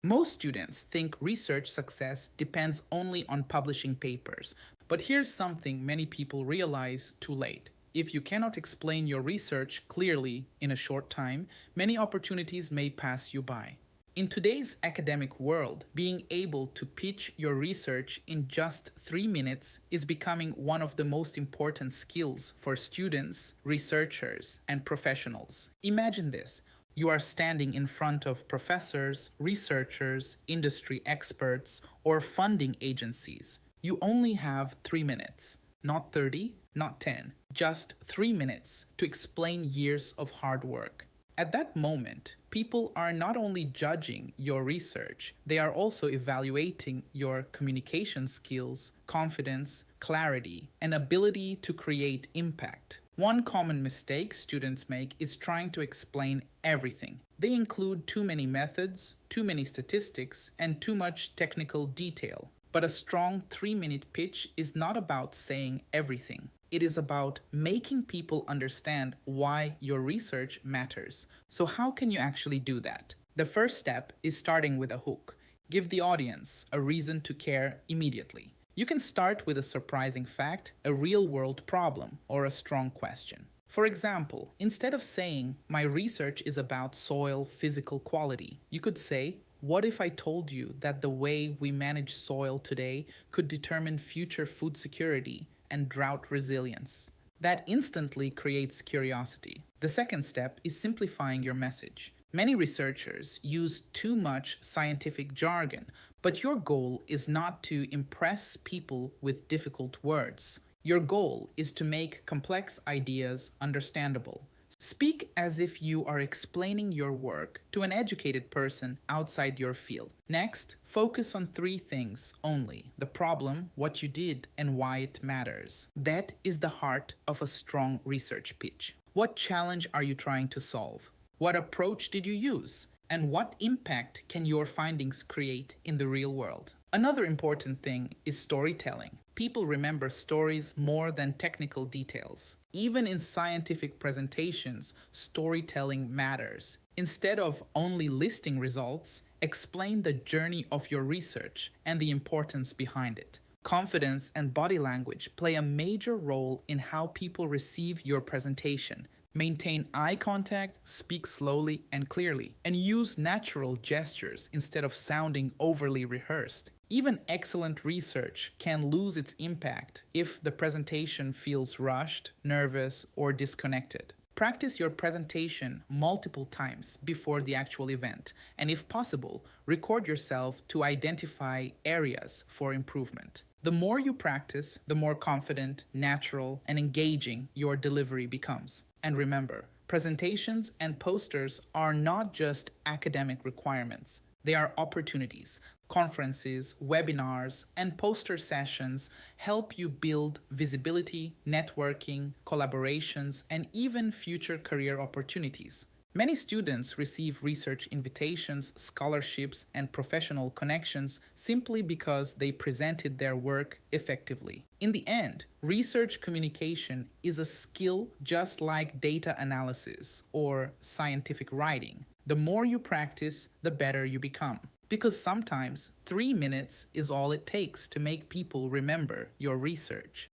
Most students think research success depends only on publishing papers, but here's something many people realize too late. If you cannot explain your research clearly in a short time, many opportunities may pass you by. In today's academic world, being able to pitch your research in just 3 minutes is becoming one of the most important skills for students, researchers, and professionals. Imagine this. You are standing in front of professors, researchers, industry experts, or funding agencies. You only have 3 minutes, not 30, not 10, just 3 minutes to explain years of hard work. At that moment, people are not only judging your research, they are also evaluating your communication skills, confidence, clarity, and ability to create impact. One common mistake students make is trying to explain everything. They include too many methods, too many statistics, and too much technical detail. But a strong 3 minute pitch is not about saying everything. It is about making people understand why your research matters. So, how can you actually do that? The first step is starting with a hook. Give the audience a reason to care immediately. You can start with a surprising fact, a real world problem, or a strong question. For example, instead of saying, "My research is about soil physical quality," you could say, "What if I told you that the way we manage soil today could determine future food security and drought resilience?" That instantly creates curiosity. The second step is simplifying your message. Many researchers use too much scientific jargon, but your goal is not to impress people with difficult words. Your goal is to make complex ideas understandable. Speak as if you are explaining your work to an educated person outside your field. Next, focus on three things only: the problem, what you did, and why it matters. That is the heart of a strong research pitch. What challenge are you trying to solve? What approach did you use? And what impact can your findings create in the real world? Another important thing is storytelling. People remember stories more than technical details. Even in scientific presentations, storytelling matters. Instead of only listing results, explain the journey of your research and the importance behind it. Confidence and body language play a major role in how people receive your presentation. Maintain eye contact, speak slowly and clearly, and use natural gestures instead of sounding overly rehearsed. Even excellent research can lose its impact if the presentation feels rushed, nervous, or disconnected. Practice your presentation multiple times before the actual event, and if possible, record yourself to identify areas for improvement. The more you practice, the more confident, natural, and engaging your delivery becomes. And remember, presentations and posters are not just academic requirements, they are opportunities. Conferences, webinars, and poster sessions help you build visibility, networking, collaborations, and even future career opportunities. Many students receive research invitations, scholarships, and professional connections simply because they presented their work effectively. In the end, research communication is a skill just like data analysis or scientific writing. The more you practice, the better you become. Because sometimes 3 minutes is all it takes to make people remember your research.